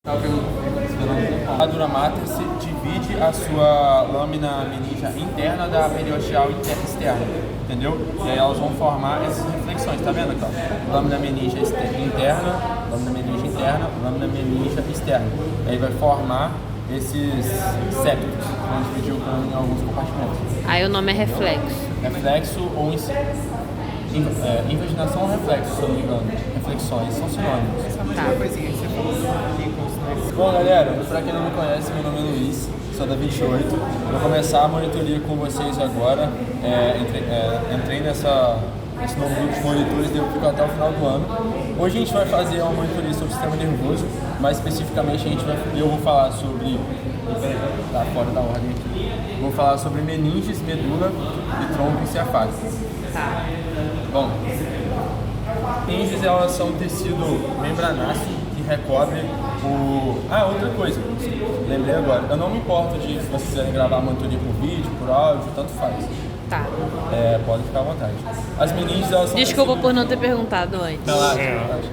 A dura mater se divide a sua lâmina meningia interna da periosteal externa, entendeu? E aí elas vão formar essas reflexões, tá vendo aqui, ó? Lâmina meningia interna, lâmina meningia interna, lâmina meningia externa. E aí vai formar esses septos, vão dividir o crânio em alguns compartimentos. Aí o nome é reflexo. Reflexo ou invaginação ou reflexo, se eu não me engano. Reflexões são sinônimos. Tá. Bom, galera, pra quem não me conhece, meu nome é Luiz, sou da 28. Vou começar a monitoria com vocês agora. Entrei nesse novo grupo de monitores, devo ficar até o final do ano. Hoje a gente vai fazer uma monitoria sobre o sistema nervoso, mais especificamente eu vou falar sobre... Tá fora da ordem aqui. Vou falar sobre meninges, medula e tronco encefálico. Tá. Bom, meninges, elas são um tecido membranáceo que recobre o... outra coisa, lembrei agora, eu não me importo de se vocês quiserem gravar a monitoria por vídeo, por áudio, tanto faz. Tá. Pode ficar à vontade. As meninges, elas são... Desculpa por não ter perguntado antes. Relaxa,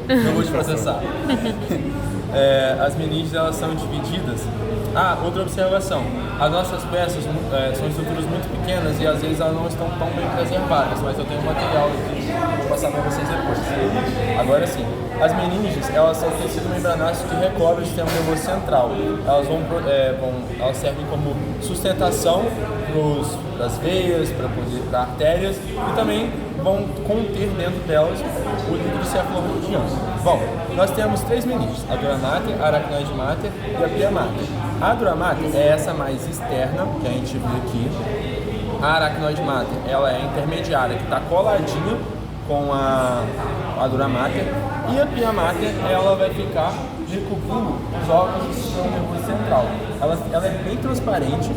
eu vou te processar. As meninges, elas são divididas... outra observação. As nossas peças são estruturas muito pequenas e às vezes elas não estão tão bem preservadas, mas eu tenho um material aqui que eu vou passar para vocês depois. Agora sim, as meninges, elas são tecido membranáceo que recobre o sistema nervoso central. Elas servem como sustentação para as veias, para artérias e também vão conter dentro delas o líquido cefalorraquiano. Bom, nós temos três meninges, a dura mater, a aracnoide mater e a pia mater. A dura mater é essa mais externa, que a gente vê aqui. A aracnoide mater, ela é intermediária, que está coladinha com a dura mater. E a pia mater, ela vai ficar recobrindo os órgãos do sistema nervoso central. Ela é bem transparente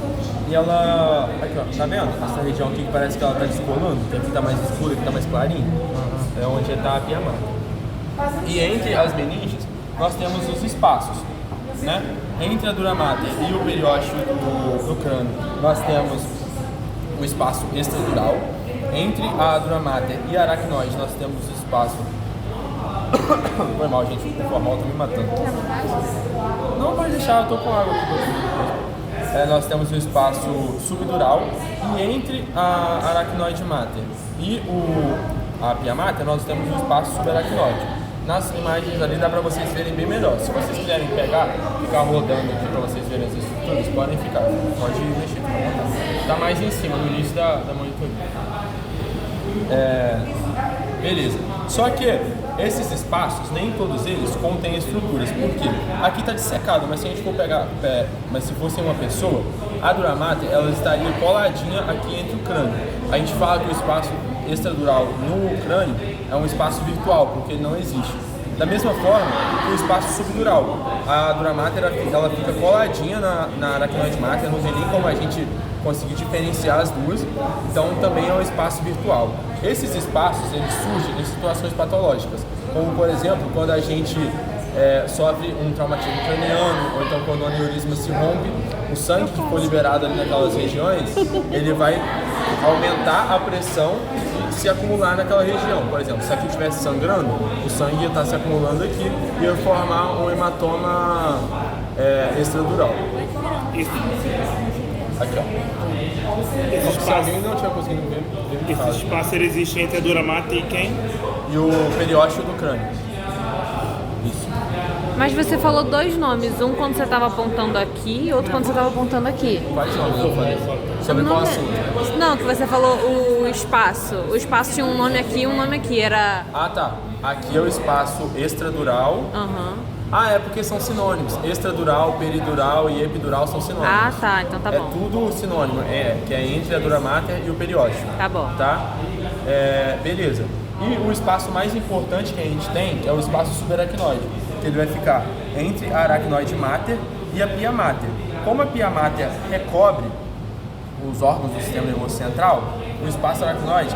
e ela... Aqui, ó, tá vendo? Essa região aqui que parece que ela está descolando, que aqui está mais escura, aqui está mais clarinho. É onde está a pia mater. E entre as meninges, nós temos os espaços, né? Entre a dura mater e o periósteo do crânio, nós temos o espaço extradural. Entre a dura mater e a aracnoide, nós temos o espaço... Foi mal, gente, o formal tá me matando. Não, pode deixar, eu tô com água aqui. Nós temos o espaço subdural e entre a aracnoide mater e a pia mater, nós temos o espaço subaracnoide. Nas imagens ali dá para vocês verem bem melhor. Se vocês quiserem ficar rodando aqui para vocês verem as estruturas, podem ficar. Pode mexer com a vontade. Tá mais em cima, no início da monitoria. Beleza. Só que esses espaços, nem todos eles contêm estruturas. Por quê? Aqui está dissecado, mas se a gente for mas se fosse uma pessoa, a dura mater, ela estaria coladinha aqui entre o crânio. A gente fala que o espaço extradural no crânio é um espaço virtual, porque ele não existe. Da mesma forma que o espaço subdural. A dura mater, ela fica coladinha na aracnoide mater, não tem nem como a gente conseguir diferenciar as duas, então também é um espaço virtual. Esses espaços, eles surgem em situações patológicas, como por exemplo, quando a gente sofre um traumatismo craniano, ou então quando o aneurisma se rompe, o sangue que for liberado ali naquelas regiões, ele vai aumentar a pressão e se acumular naquela região. Por exemplo, se aqui estivesse sangrando, o sangue ia estar se acumulando aqui e ia formar um hematoma extradural. Aqui, ó. Se alguém não tinha conseguido ver, esse espaço ele existe entre a dura mater e quem? E o periósteo do crânio. Isso. Mas você falou dois nomes, um quando você estava apontando aqui e outro quando você estava apontando aqui. Quais nomes eu falei? Sobre qual assunto? Não, que você falou o espaço. O espaço tinha um nome aqui e um nome aqui, era... Tá. Aqui é o espaço extradural. É porque são sinônimos. Extradural, peridural e epidural são sinônimos. Tá. Então tá bom. É tudo sinônimo. Que é entre a dura mater e o periósteo. Tá bom. Tá? Beleza. E o espaço mais importante que a gente tem é o espaço subaracnoide, que ele vai ficar entre a aracnoide mater e a pia mater. Como a pia mater recobre os órgãos do sistema nervoso central, o espaço aracnoide,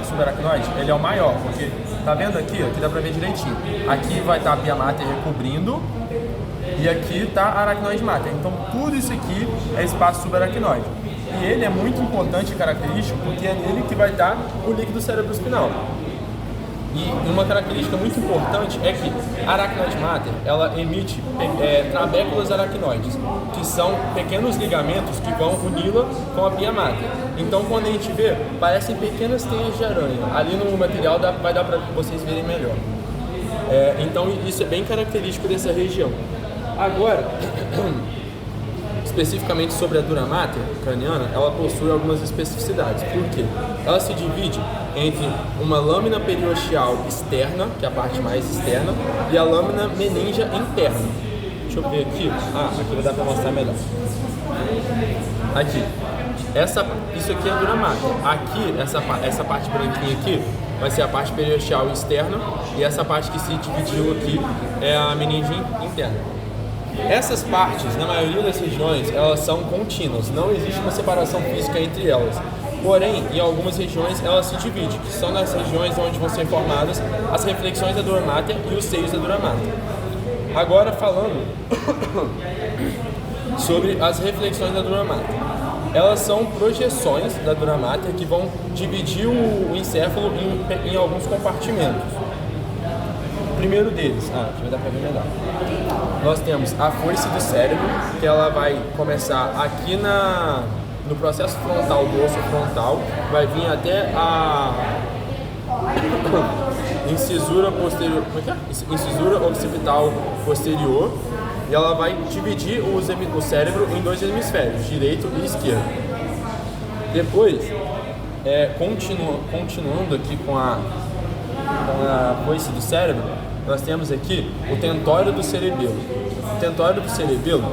subaracnoide, ele é o maior, porque tá vendo aqui? Aqui dá pra ver direitinho. Aqui vai estar a pia mater recobrindo e aqui está a aracnoide mater. Então tudo isso aqui é espaço subaracnoide. E ele é muito importante e característico porque é nele que vai estar o líquido cerebroespinal. E uma característica muito importante é que a aracnoide mater, ela emite trabéculas aracnoides, que são pequenos ligamentos que vão uni-la com a pia mater. Então, quando a gente vê, parecem pequenas teias de aranha. Ali no material vai dar para vocês verem melhor. Então, isso é bem característico dessa região. Agora, especificamente sobre a dura mater craniana, ela possui algumas especificidades. Por quê? Ela se divide entre uma lâmina periosteal externa, que é a parte mais externa, e a lâmina meningia interna. Deixa eu ver aqui. Aqui vai dar para mostrar melhor. Aqui. Isso aqui é a dura mater. Aqui, essa parte branquinha aqui, vai ser a parte periosteal externa, e essa parte que se dividiu aqui é a meningia interna. Essas partes, na maioria das regiões, elas são contínuas, não existe uma separação física entre elas. Porém, em algumas regiões elas se dividem, que são nas regiões onde vão ser formadas as reflexões da dura mater e os seios da dura mater. Agora falando sobre as reflexões da dura mater. Elas são projeções da dura mater que vão dividir o encéfalo em alguns compartimentos. O primeiro deles, aqui vai dar para ver melhor. Nós temos a foice do cérebro, que ela vai começar aqui no processo frontal do osso frontal, vai vir até a incisura posterior, incisura occipital posterior, e ela vai dividir o cérebro em dois hemisférios, direito e esquerdo. Depois, continuando aqui com a foice do cérebro, nós temos aqui o tentório do cerebelo. O tentório do cerebelo,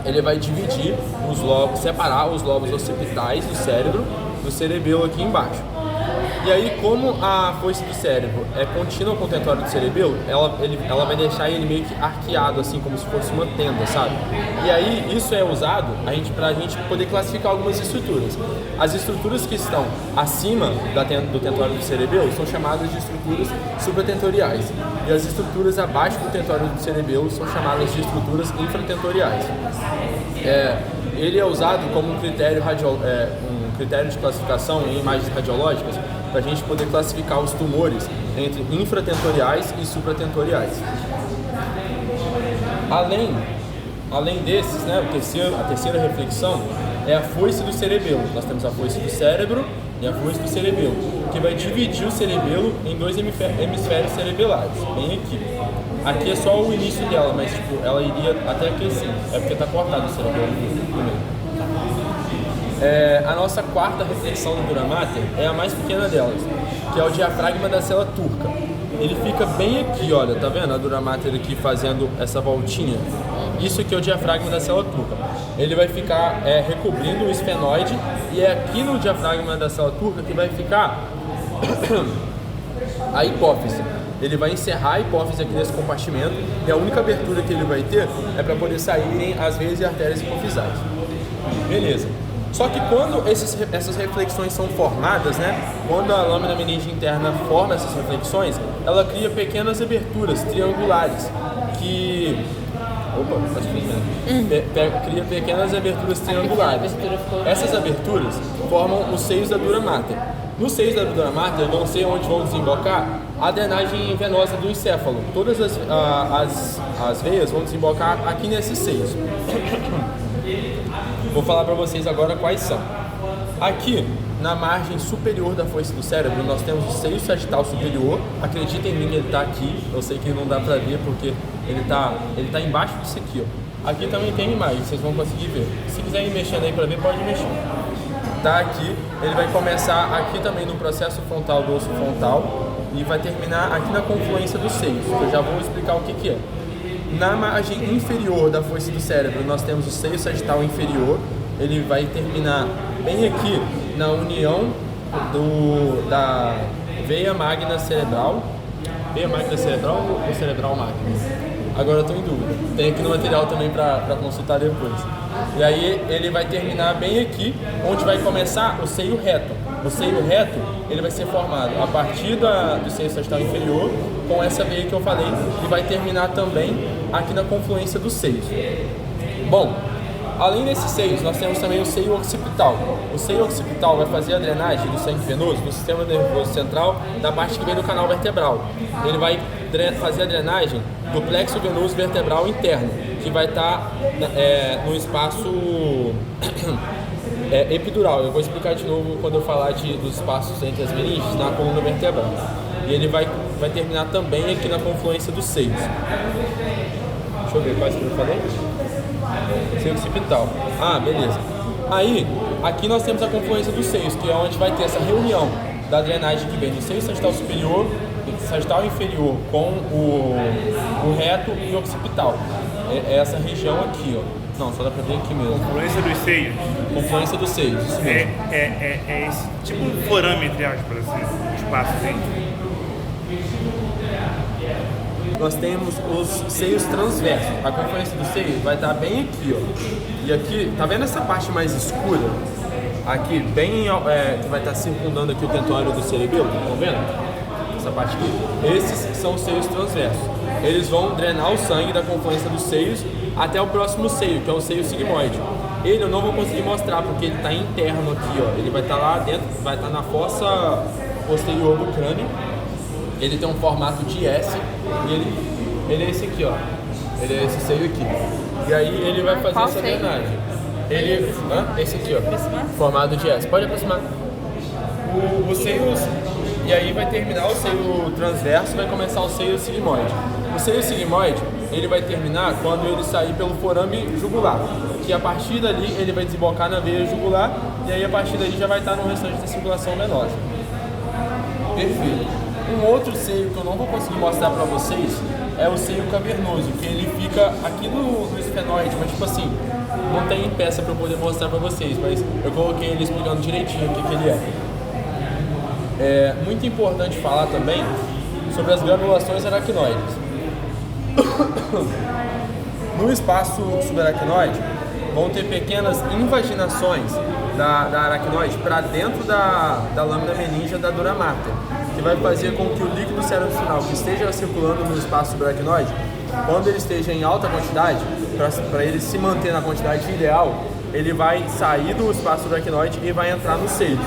ele vai dividir os lobos, separar os lobos occipitais do cérebro do cerebelo aqui embaixo. E aí, como a foice do cérebro é contínua com o tentório do cerebelo, ela vai deixar ele meio que arqueado, assim, como se fosse uma tenda, sabe? E aí, isso é usado pra gente poder classificar algumas estruturas. As estruturas que estão acima do tentório do cerebelo são chamadas de estruturas supratentoriais. E as estruturas abaixo do tentório do cerebelo são chamadas de estruturas infratentoriais. Ele é usado como um critério de classificação em imagens radiológicas, para a gente poder classificar os tumores entre infratentoriais e supratentoriais. Além desses, né, a terceira reflexão é a foice do cerebelo. Nós temos a foice do cérebro e a foice do cerebelo, que vai dividir o cerebelo em dois hemisférios cerebelares, bem aqui. Aqui é só o início dela, mas ela iria até aqui assim, porque está cortado o cerebelo no meio. A nossa quarta reflexão da dura mater é a mais pequena delas, que é o diafragma da célula turca. Ele fica bem aqui, olha, tá vendo a dura mater aqui fazendo essa voltinha? Isso aqui é o diafragma da célula turca. Ele vai ficar recobrindo o esfenoide, e é aqui no diafragma da célula turca que vai ficar a hipófise. Ele vai encerrar a hipófise aqui nesse compartimento, e a única abertura que ele vai ter é para poder saírem as veias e artérias hipofisais. Beleza. Só que quando essas reflexões são formadas, né, quando a lâmina meningia interna forma essas reflexões, ela cria pequenas aberturas triangulares que... cria pequenas aberturas triangulares. Essas aberturas formam os seios da dura mater. Nos seios da dura mater vão ser onde vão desembocar a drenagem venosa do encéfalo. Todas as veias vão desembocar aqui nesses seios. Vou falar para vocês agora quais são. Aqui, na margem superior da foice do cérebro, nós temos o seio sagital superior. Acreditem em mim, ele está aqui. Eu sei que não dá para ver porque ele tá embaixo disso aqui, ó. Aqui também tem imagem, vocês vão conseguir ver. Se quiserem ir mexendo aí para ver, pode mexer. Tá aqui, ele vai começar aqui também no processo frontal do osso frontal e vai terminar aqui na confluência dos seios. Eu já vou explicar o que é. Na margem inferior da foice do cérebro, nós temos o seio sagital inferior. Ele vai terminar bem aqui na união da veia magna cerebral. Veia magna cerebral ou cerebral magna? Agora eu estou em dúvida. Tem aqui no material também para consultar depois. E aí ele vai terminar bem aqui, onde vai começar o seio reto. O seio reto, ele vai ser formado a partir do seio sagital inferior, com essa veia que eu falei, e vai terminar também aqui na confluência dos seios. Bom, Além desses seios, nós temos também o seio occipital. O seio occipital vai fazer a drenagem do sangue venoso do sistema nervoso central da parte que vem do canal vertebral. Ele vai fazer a drenagem do plexo venoso vertebral interno, que vai estar no espaço epidural. Eu vou explicar de novo quando eu falar dos espaços entre as meninges na coluna vertebral. E ele vai terminar também aqui na confluência dos seios. Deixa eu ver quais que eu falei. Seio occipital. Ah, beleza. Aí, aqui nós temos a confluência dos seios, que é onde vai ter essa reunião da drenagem que vem do seio sagital superior, sagital inferior com o reto e occipital. É essa região aqui, ó. Não, só dá pra ver aqui mesmo. Confluência dos seios. Confluência dos seios, isso mesmo. É esse tipo um forame, entre aspas, assim, espaço dentro. Nós temos os seios transversos. A confluência do seio vai estar bem aqui, ó. E aqui, tá vendo essa parte mais escura? Aqui, bem, que vai estar circundando aqui o tentório do cerebelo, estão vendo? Essa parte aqui. Esses são os seios transversos. Eles vão drenar o sangue da confluência dos seios até o próximo seio, que é o seio sigmoide. Ele eu não vou conseguir mostrar porque ele está interno aqui, ó. Ele vai estar lá dentro, vai estar na fossa posterior do crânio. Ele tem um formato de S e ele é esse aqui, ó. Ele é esse seio aqui. E aí ele vai fazer essa drenagem. Esse aqui, ó. Formato de S. Pode aproximar. Os seios. E aí vai terminar o seio transverso, vai começar o seio sigmoide. O seio sigmoide, ele vai terminar quando ele sair pelo forame jugular, que a partir dali ele vai desembocar na veia jugular e aí a partir daí já vai estar no restante da circulação venosa. Perfeito. Um outro seio que eu não vou conseguir mostrar para vocês é o seio cavernoso, que ele fica aqui no esfenoide, mas tipo assim, não tem peça para eu poder mostrar para vocês, mas eu coloquei ele explicando direitinho o que ele é. É muito importante falar também sobre as granulações aracnoides. No espaço subaracnoide vão ter pequenas invaginações da aracnoide para dentro da lâmina meningia da dura mater, que vai fazer com que o líquido cerebrospinal que esteja circulando no espaço subaracnoide, quando ele esteja em alta quantidade, para ele se manter na quantidade ideal, ele vai sair do espaço subaracnoide e vai entrar no seio.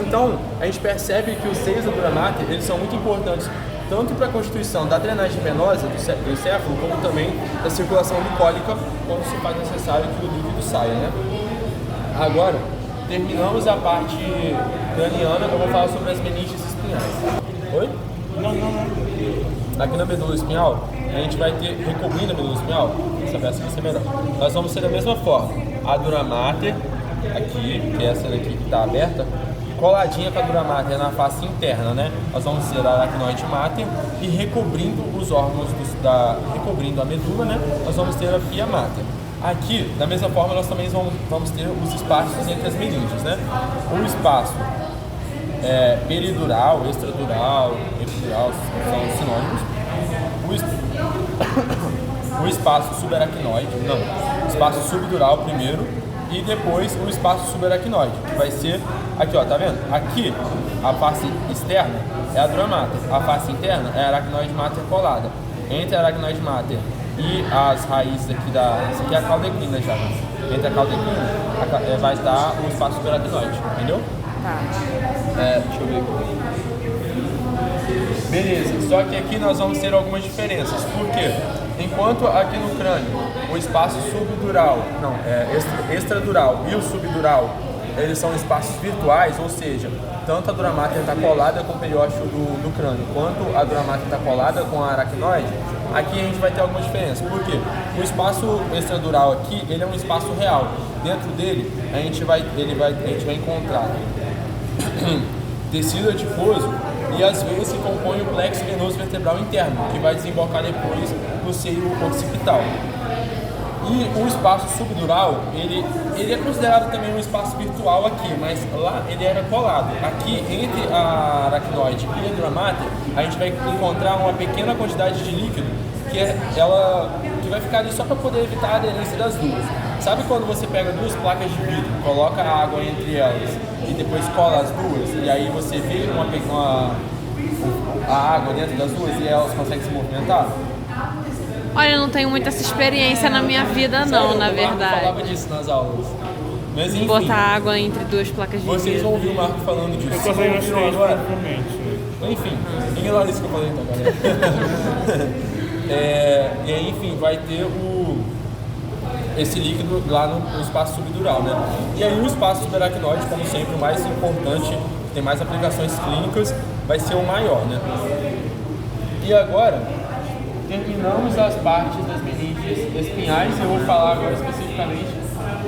Então, a gente percebe que os seios da dura mater, eles são muito importantes tanto para a constituição da drenagem venosa do encéfalo, como também da circulação bucólica, quando se faz necessário que o líquido saia, né? Agora, terminamos a parte craniana, eu vou falar sobre as meninges espinhais. Oi? Não. Aqui na medula espinhal, a gente vai ter, recobrindo a medula espinhal, essa peça vai ser melhor. Nós vamos ter da mesma forma, a dura mater, aqui, que é essa daqui que está aberta, coladinha com a dura mater na face interna, né? Nós vamos ter a aracnoide mater e recobrindo os órgãos, recobrindo a medula, né? Nós vamos ter a pia mater. Aqui, da mesma forma, nós também vamos ter os espaços entre as meninges, né? O espaço peridural, extradural, epidural, são sinônimos. O espaço subaracnoide, o espaço subdural primeiro, e depois o espaço subaracnoide, que vai ser aqui, ó, tá vendo? Aqui, a face externa é a dura mater, a face interna é a aracnoide mater colada. Entre a aracnoide mater e as raízes aqui isso aqui é a caudeclina já, né? Entre a caudeclina vai estar o espaço subaracnoide, entendeu? Tá. Deixa eu ver aqui. Beleza, só que aqui nós vamos ter algumas diferenças. Por quê? Enquanto aqui no crânio o espaço subdural, extradural e o subdural, eles são espaços virtuais, ou seja, tanto a dura mater está colada com o periósteo do crânio, quanto a dura mater está colada com a aracnoide, aqui a gente vai ter algumas diferenças. Por quê? O espaço extradural aqui, ele é um espaço real. Dentro dele, a gente vai encontrar tecido adiposo e às vezes que compõe o plexo venoso vertebral interno, que vai desembocar depois no seio occipital. E o espaço subdural, ele é considerado também um espaço virtual aqui, mas lá ele era colado. Aqui, entre a aracnoide e a dura mater, a gente vai encontrar uma pequena quantidade de líquido que vai ficar ali só para poder evitar a aderência das duas. Sabe quando você pega duas placas de vidro, coloca a água entre elas e depois cola as duas, e aí você vê a água dentro das duas e elas conseguem se movimentar? Olha, eu não tenho muita essa experiência na minha vida, não, Sério, na o Marco verdade. falava disso nas aulas. Mas enfim, Botar água entre duas placas de vocês vidro. vão ouvir o Marco falando disso. Eu Se não passei nas ouviram três, agora, provavelmente. enfim, ignora isso que eu falei então, galera. E aí, enfim, vai ter esse líquido lá no espaço subdural, né? E aí o espaço subaracnoide, como sempre, o mais importante, que tem mais aplicações clínicas, vai ser o maior, né? E agora, terminamos as partes das meninges espinhais e eu vou falar agora especificamente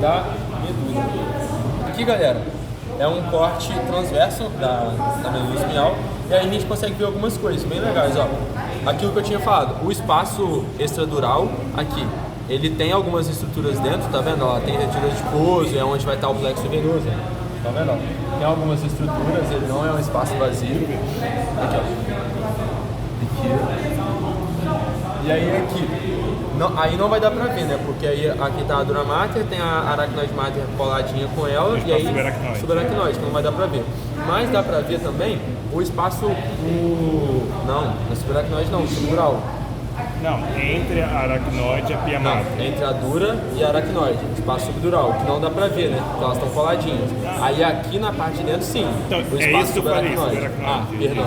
da medula. Aqui, galera, é um corte transverso da medula espinhal e aí a gente consegue ver algumas coisas bem legais, ó. Aquilo que eu tinha falado, o espaço extradural aqui, ele tem algumas estruturas dentro, tá vendo? Ó, tem retiro adiposo, é onde vai estar o plexo venoso, tá vendo? Ó? Tem algumas estruturas, ele não é um espaço vazio. Aqui, ó. Aqui. E aí aqui, aí não vai dar pra ver, né? Porque aí aqui tá a dura mater, tem a aracnoide mater coladinha com ela e aí subaracnoide, que não vai dar pra ver. Mas dá pra ver também o espaço não é subaracnoide não, subdural. Não, entre a aracnoide e a pia mater. Entre a dura e a aracnoide, espaço subdural, que não dá pra ver, né? Porque elas estão coladinhas. Aí aqui na parte de dentro, sim, Então, o é espaço isso que eu falei, subaracnoide. Perdão.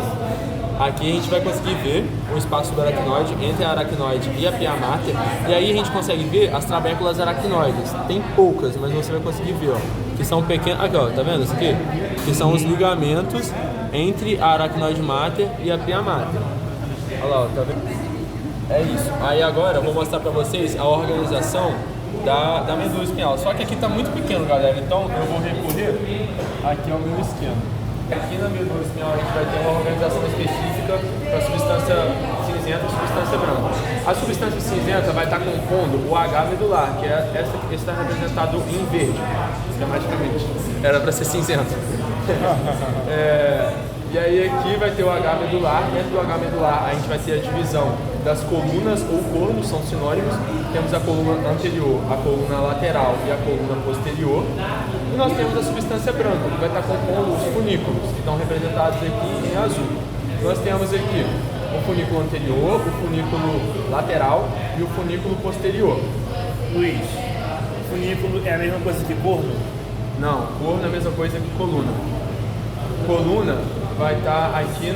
Aqui a gente vai conseguir ver o espaço subaracnoide entre a aracnoide e a pia mater. E aí a gente consegue ver as trabéculas aracnoides. Tem poucas, mas você vai conseguir ver, ó. Que são pequenas. Aqui, ó, tá vendo isso aqui? Que são os ligamentos entre a aracnoide mater e a pia mater. Olha lá, ó, tá vendo? É isso. Aí agora eu vou mostrar pra vocês a organização da medula espinhal. Só que aqui tá muito pequeno, galera. Então eu vou recorrer aqui ao meu esquema. Aqui na medula espinhal a gente vai ter uma organização específica para substância cinzenta e substância branca. A substância cinzenta vai estar compondo o H medular, que é essa que está representado em verde, esquematicamente. Era para ser cinzento. E aí aqui vai ter o H medular. Dentro do H medular a gente vai ter a divisão das colunas ou cornos, são sinônimos. Temos a coluna anterior, a coluna lateral e a coluna posterior. E nós temos a substância branca, que vai estar compondo os funículos, que estão representados aqui em azul. Nós temos aqui o funículo anterior, o funículo lateral e o funículo posterior. Luiz, funículo é a mesma coisa que corno? Não, corno é a mesma coisa que coluna. Coluna vai estar aqui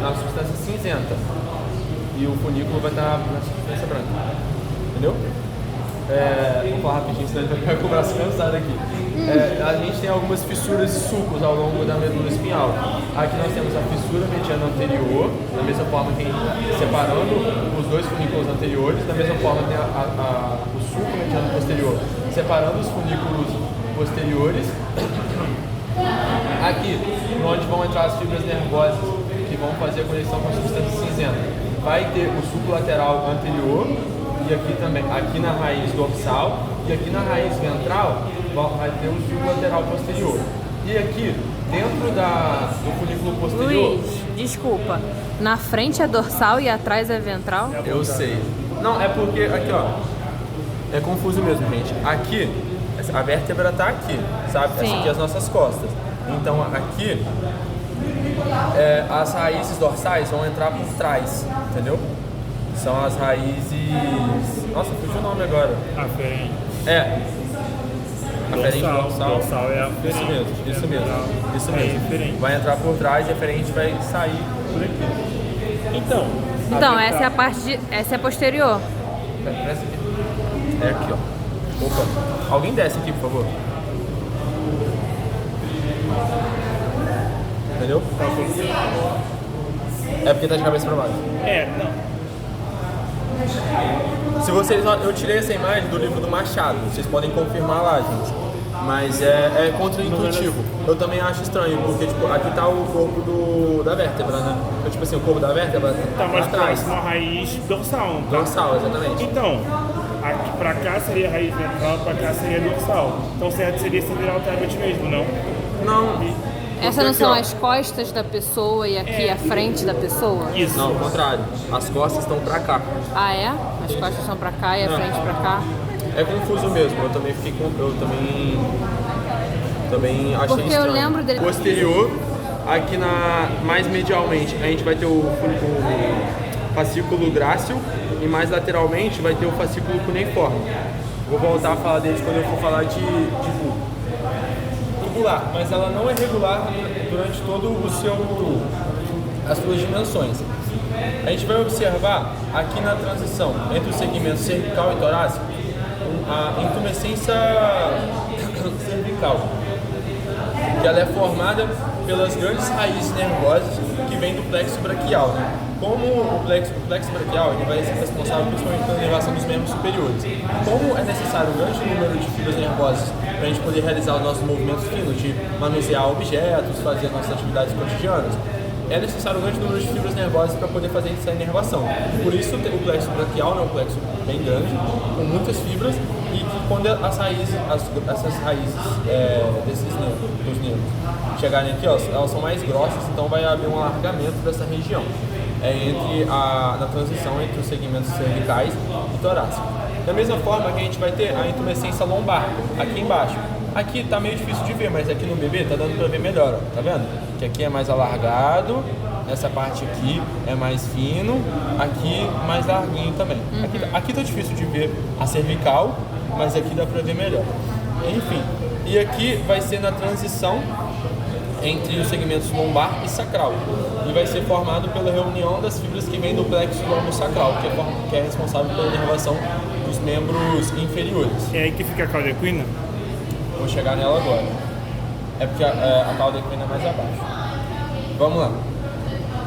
na substância cinzenta e o funículo vai estar na substância branca. Entendeu? Vou falar rapidinho, senão a gente vai ficar com o braço cansado aqui. A gente tem algumas fissuras e sulcos ao longo da medula espinhal. Aqui nós temos a fissura mediana anterior, da mesma forma que separando os dois funículos anteriores, da mesma forma tem o sulco mediano posterior, separando os funículos posteriores. Aqui, onde vão entrar as fibras nervosas que vão fazer a conexão com a substância cinzenta, vai ter o sulco lateral anterior e aqui também, aqui na raiz dorsal e aqui na raiz ventral vai ter o sulco lateral posterior. E aqui, dentro do funículo posterior... Luiz, desculpa, na frente é dorsal e atrás é ventral? Eu sei. Não, é porque, aqui ó, é confuso mesmo, gente. Aqui, a vértebra tá aqui, sabe? Sim. Essa aqui é as nossas costas. Então aqui, as raízes dorsais vão entrar por trás, entendeu? São as raízes... Nossa, fugiu o nome agora. Aferente. Aferente dorsal. Dorsal é aferente. Isso mesmo. Vai entrar por trás e a aferente vai sair por aqui. Então, essa é a parte de... Essa é a posterior. Presta aqui. É aqui, ó. Opa. Alguém desce aqui, por favor. Entendeu? É porque tá de cabeça pra baixo. não. Se vocês... Eu tirei essa imagem do livro do Machado. Vocês podem confirmar lá, gente. Mas é contra-intuitivo. Eu também acho estranho, porque tipo, aqui tá o corpo da vértebra, né? Então, tipo assim, o corpo da vértebra Tá mais atrás. próximo à raiz dorsal. Tá? Dorsal, exatamente. Então, aqui pra cá seria a raiz ventral, pra cá seria dorsal. Então certo seria segurar o tablet mesmo, não? Não. Essas não Aqui, são ó. as costas da pessoa e aqui a frente da pessoa? Isso. Não, ao contrário. As costas estão pra cá. Ah, é? As costas são pra cá e a frente pra cá? É confuso mesmo. Eu também fiquei com... Eu também achei Porque eu estranho. lembro dele... Posterior, aqui mais medialmente, a gente vai ter o fascículo grácil e mais lateralmente vai ter o fascículo cuneiforme. Vou voltar a falar deles quando eu for falar de bulbo. Tubular, mas ela não é regular durante todo as suas dimensões. A gente vai observar aqui na transição entre o segmento cervical e torácico a intumescência cervical, que ela é formada pelas grandes raízes nervosas que vêm do plexo braquial, né? Como o plexo braquial ele vai ser responsável principalmente pela inervação dos membros superiores. Como é necessário um grande número de fibras nervosas para a gente poder realizar os nossos movimentos finos, de manusear objetos, fazer as nossas atividades cotidianas, é necessário um grande número de fibras nervosas para poder fazer essa inervação. Por isso o plexo braquial é um plexo bem grande, com muitas fibras, e que quando essas raízes desses nervos, dos nervos, chegarem aqui, ó, elas são mais grossas, então vai haver um alargamento dessa região, na transição entre os segmentos cervicais e torácicos. Da mesma forma que a gente vai ter a intumescência lombar, aqui embaixo. Aqui tá meio difícil de ver, mas aqui no bebê tá dando para ver melhor, ó, tá vendo? Que aqui é mais alargado, essa parte aqui é mais fino, aqui mais larguinho também. Aqui tá difícil de ver a cervical, mas aqui dá para ver melhor. Enfim, e aqui vai ser na transição entre os segmentos lombar e sacral, e vai ser formado pela reunião das fibras que vêm do plexo lombosacral, que é responsável pela inervação dos membros inferiores. É aí que fica a cauda equina? Vou chegar nela agora. É porque a cauda equina é mais abaixo. Vamos lá.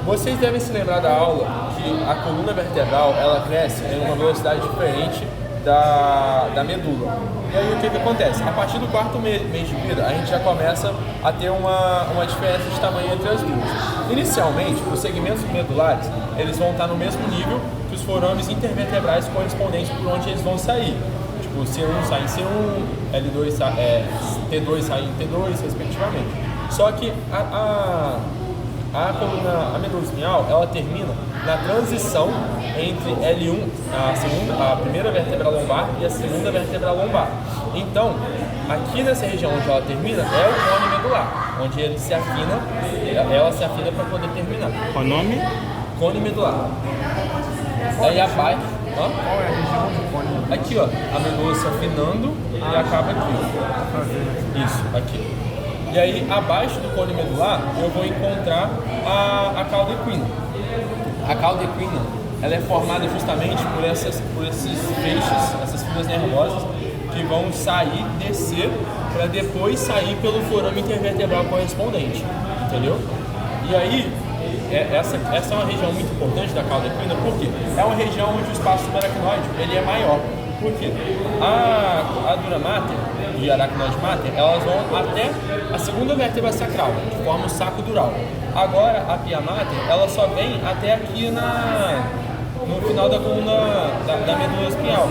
Vocês devem se lembrar da aula que a coluna vertebral ela cresce em uma velocidade diferente da medula. E aí o que acontece? A partir do quarto mês de vida, a gente já começa a ter uma diferença de tamanho entre as duas. Inicialmente, os segmentos medulares eles vão estar no mesmo nível que os forames intervertebrais correspondentes por onde eles vão sair. O C1 sai em C1, L2 T2 sai em T2, respectivamente. Só que a medula espinhal, ela termina na transição entre L1, a primeira vértebra lombar e a segunda vértebra lombar. Então, aqui nessa região onde ela termina, é o cone medular, onde ela se afina para poder terminar. Qual o nome? Cone medular. Aí abaixo... Qual é a região do cone? Aqui, ó, a medula se afinando e acaba aqui. Isso, aqui. E aí, abaixo do cone medular, eu vou encontrar a cauda equina. A cauda equina, ela é formada justamente por esses feixes, essas fibras nervosas, que vão sair, descer, para depois sair pelo forame intervertebral correspondente, entendeu? E aí, essa é uma região muito importante da cauda equina, porque é uma região onde o espaço subaracnoide ele é maior. Por quê? A dura mater e a aracnoide mater, elas vão até a segunda vértebra sacral, que forma o saco dural. Agora, a pia mater, ela só vem até aqui no final da coluna da medula espinhal.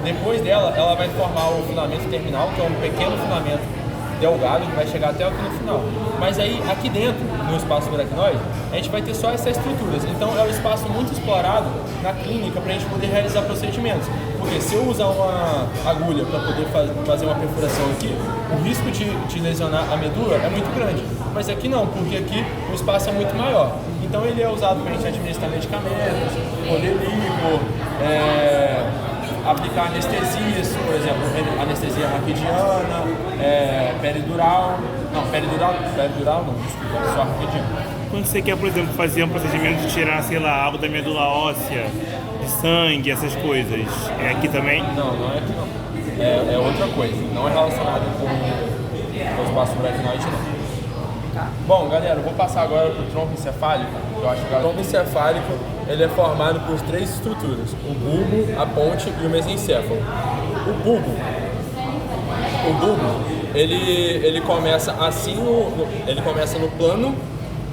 Depois dela, ela vai formar o filamento terminal, que é um pequeno filamento delgado que vai chegar até aqui no final. Mas aí, aqui dentro, no espaço aracnoide, a gente vai ter só essas estruturas. Então, é um espaço muito explorado na clínica para a gente poder realizar procedimentos. Porque se eu usar uma agulha para poder fazer uma perfuração aqui, o risco de lesionar a medula é muito grande. Mas aqui não, porque aqui o espaço é muito maior. Então, ele é usado para a gente administrar medicamentos, poder líquido, aplicar anestesias, por exemplo, anestesia raquidiana, peridural. Não, peridural não, desculpa, só raquidiana. Quando você quer, por exemplo, fazer um procedimento de tirar, sei lá, algo da medula óssea, de sangue, essas coisas, é aqui também? Não é aqui não. É outra coisa, não é relacionado com o espaço aracnoide não. Bom, galera, eu vou passar agora para o tronco encefálico. Eu acho que o tronco encefálico ele é formado por 3 estruturas: o bulbo, a ponte e o mesencéfalo. O bulbo ele começa assim, ele começa no plano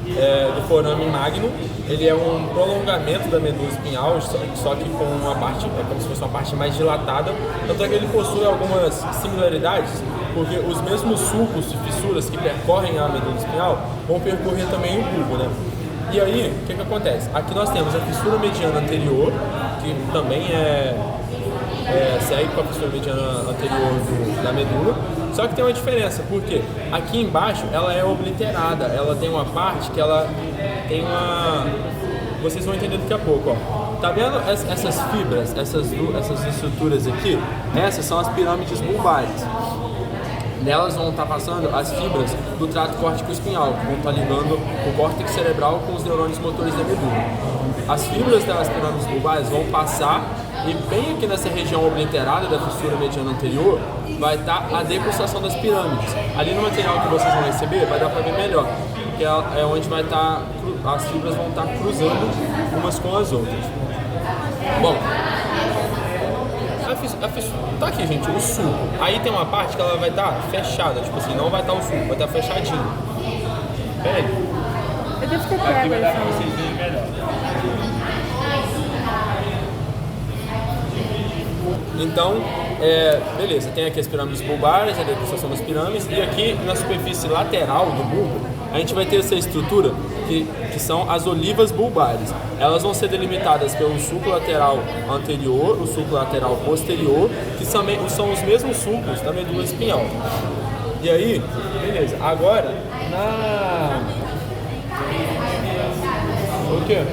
do forame magno. Ele é um prolongamento da medula espinhal, só que com uma parte, como se fosse uma parte mais dilatada. Tanto é que ele possui algumas similaridades, porque os mesmos sulcos e fissuras que percorrem a medula espinhal vão percorrer também o bulbo, né? E aí, o que acontece? Aqui nós temos a fissura mediana anterior, que também segue com a fissura mediana anterior da medula, só que tem uma diferença, porque aqui embaixo ela é obliterada, ela tem uma parte que ela tem uma... Vocês vão entender daqui a pouco, ó. Tá vendo essas fibras, essas estruturas aqui? Essas são as pirâmides bulbares. Nelas vão estar passando as fibras do trato córtico-espinhal, que vão estar ligando o córtex cerebral com os neurônios motores da medula. As fibras das pirâmides bulbares vão passar e bem aqui nessa região obliterada da fissura mediana anterior vai estar a decrustação das pirâmides. Ali no material que vocês vão receber vai dar para ver melhor, que é onde vai estar, as fibras vão estar cruzando umas com as outras. Bom, tá aqui, gente, o sulco. Aí tem uma parte que ela vai estar fechada, tipo assim, não vai estar o sulco, vai estar fechadinho. Pera aí. Eu devo ter Aqui pego vai dar isso. pra vocês verem melhor. Então, beleza, tem aqui as pirâmides bulbares, a decrustação das pirâmides, e aqui na superfície lateral do bulbo, a gente vai ter essa estrutura que são as olivas bulbares. Elas vão ser delimitadas pelo sulco lateral anterior, o sulco lateral posterior, que são os mesmos sulcos da medula espinhal. E aí, beleza, agora, O quê?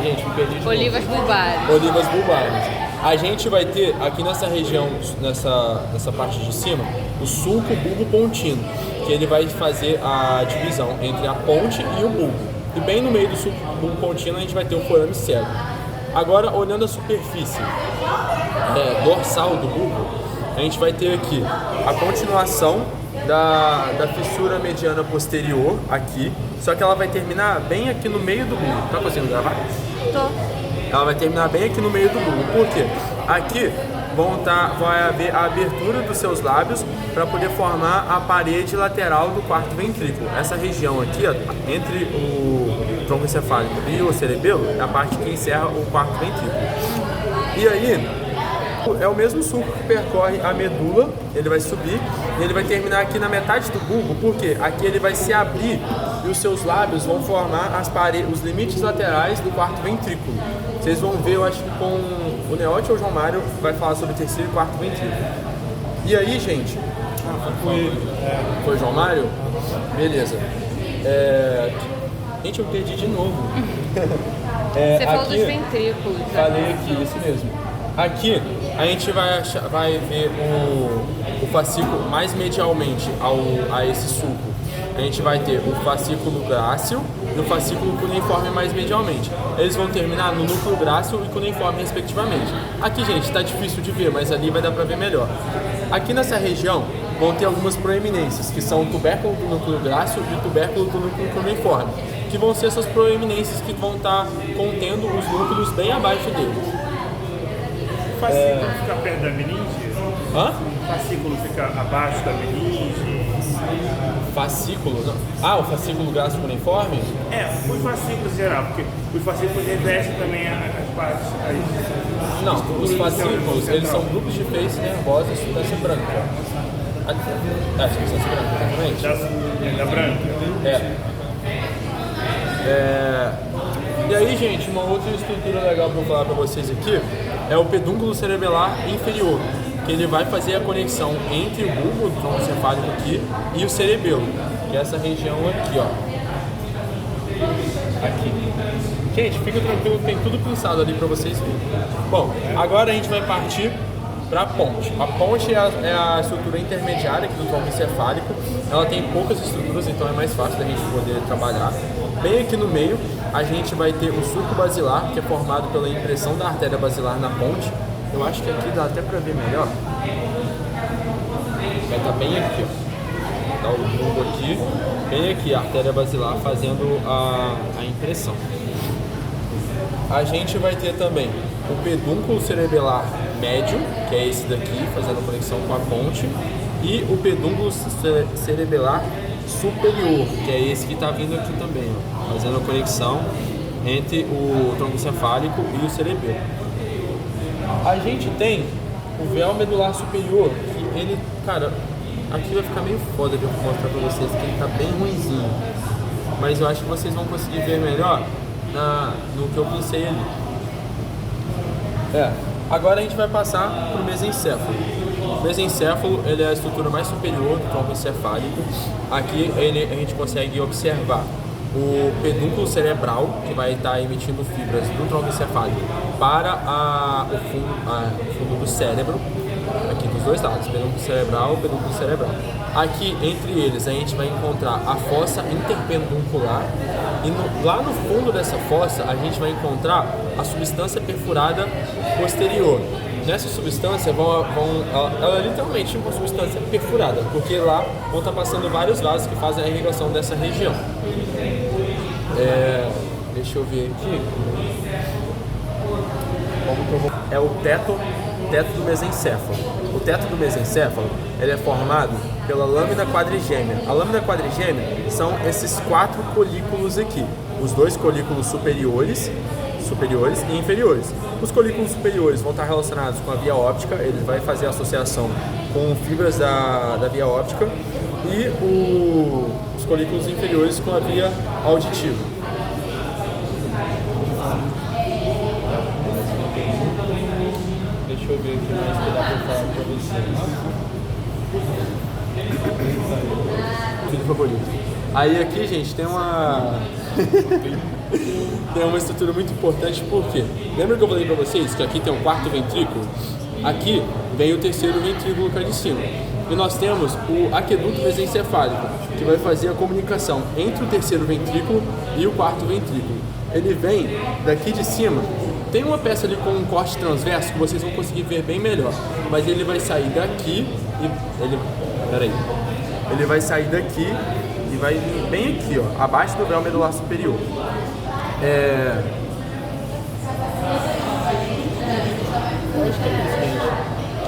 Gente, me perdi de novo. Olivas bulbares. Olivas bulbares. A gente vai ter aqui nessa região, nessa parte de cima, o sulco bulbo pontino, que ele vai fazer a divisão entre a ponte e o bulbo. E bem no meio do sulco bulbo pontino a gente vai ter o forame cego. Agora, olhando a superfície dorsal do bulbo, a gente vai ter aqui a continuação da fissura mediana posterior aqui, só que ela vai terminar bem aqui no meio do bulbo. Tá conseguindo gravar? Tô. Ela vai terminar bem aqui no meio do bulbo. Por quê? Aqui vai haver a abertura dos seus lábios para poder formar a parede lateral do quarto ventrículo. Essa região aqui, ó, entre o tronco encefálico e o cerebelo, é a parte que encerra o quarto ventrículo. E aí, é o mesmo sulco que percorre a medula, ele vai subir e ele vai terminar aqui na metade do bulbo, porque aqui ele vai se abrir e os seus lábios vão formar os limites laterais do quarto ventrículo. Vocês vão ver, eu acho que com o Neote ou o João Mário vai falar sobre o terceiro e quarto ventrículo. E aí, gente? Foi o João Mário? Beleza. Gente, eu perdi de novo. Você falou dos ventrículos. Falei aqui, isso mesmo. Aqui a gente vai ver o fascículo mais medialmente a esse sulco. A gente vai ter o fascículo grácil e o fascículo cuneiforme mais medialmente. Eles vão terminar no núcleo grácil e cuneiforme respectivamente. Aqui, gente, está difícil de ver, mas ali vai dar para ver melhor. Aqui nessa região vão ter algumas proeminências, que são o tubérculo do núcleo grácil e o tubérculo do núcleo cuneiforme, que vão ser essas proeminências que vão estar contendo os núcleos bem abaixo deles. O fascículo fica perto da meninge? Hã? O fascículo fica abaixo da meninge? Fascículo? Não. Ah, o fascículo grácil cuneiforme? Os fascículos em geral, porque os fascículos revestem também as partes. Não, os fascículos, eles são grupos de feixes nervosas de substância branca. Substância branca, exatamente. Da branca? E aí, gente, uma outra estrutura legal para eu falar para vocês aqui é o pedúnculo cerebelar inferior, que ele vai fazer a conexão entre o bulbo, o tronco encefálico aqui, e o cerebelo, que é essa região aqui, ó. Aqui. Gente, fica tranquilo, tem tudo pinçado ali para vocês verem. Bom, agora a gente vai partir para a ponte. A ponte é a estrutura intermediária aqui do tronco encefálico. Ela tem poucas estruturas, então é mais fácil da gente poder trabalhar. Bem aqui no meio, a gente vai ter o sulco basilar, que é formado pela impressão da artéria basilar na ponte. Eu acho que aqui dá até pra ver melhor. Vai estar bem aqui, ó. Dá o bulbo aqui, bem aqui, a artéria basilar fazendo a impressão. A gente vai ter também o pedúnculo cerebelar médio, que é esse daqui, fazendo a conexão com a ponte, e o pedúnculo cerebelar superior, que é esse que está vindo aqui também, ó, fazendo a conexão entre o tronco encefálico e o cerebelo. A gente tem o véu medular superior, que ele, cara, aqui vai ficar meio foda de eu mostrar pra vocês, que ele tá bem ruinzinho. Mas eu acho que vocês vão conseguir ver melhor no que eu pincei ali. Agora a gente vai passar pro mesencéfalo. O mesencéfalo, ele é a estrutura mais superior do tronco encefálico. Aqui a gente consegue observar o pedúnculo cerebral, que vai estar emitindo fibras do tronco encefálico para o fundo do cérebro, aqui dos dois lados, pedúnculo cerebral, pedúnculo cerebral. Aqui, entre eles, a gente vai encontrar a fossa interpeduncular e lá no fundo dessa fossa a gente vai encontrar a substância perfurada posterior. Nessa substância, ela é literalmente uma substância perfurada, porque lá vão estar passando vários vasos que fazem a irrigação dessa região. Deixa eu ver aqui. É o teto do mesencéfalo. O teto do mesencéfalo ele é formado pela lâmina quadrigêmea. A lâmina quadrigêmea são esses 4 colículos aqui. Os 2 colículos superiores e inferiores. Os colículos superiores vão estar relacionados com a via óptica, ele vai fazer associação com fibras da via óptica, e os colículos inferiores com a via auditiva. Deixa eu ver o que mais que dá pra falar pra vocês. Tudo favorito. Aí aqui, gente, tem uma estrutura muito importante, porque lembra que eu falei pra vocês que aqui tem o 4º ventrículo? Aqui vem o 3º ventrículo cá de cima. E nós temos o aqueduto mesencefálico, que vai fazer a comunicação entre o 3º ventrículo e o 4º ventrículo. Ele vem daqui de cima. Tem uma peça ali com um corte transverso que vocês vão conseguir ver bem melhor, mas ele vai sair daqui e ele vai sair daqui e vai vir bem aqui, ó, abaixo do véu medular superior. Acho que é isso.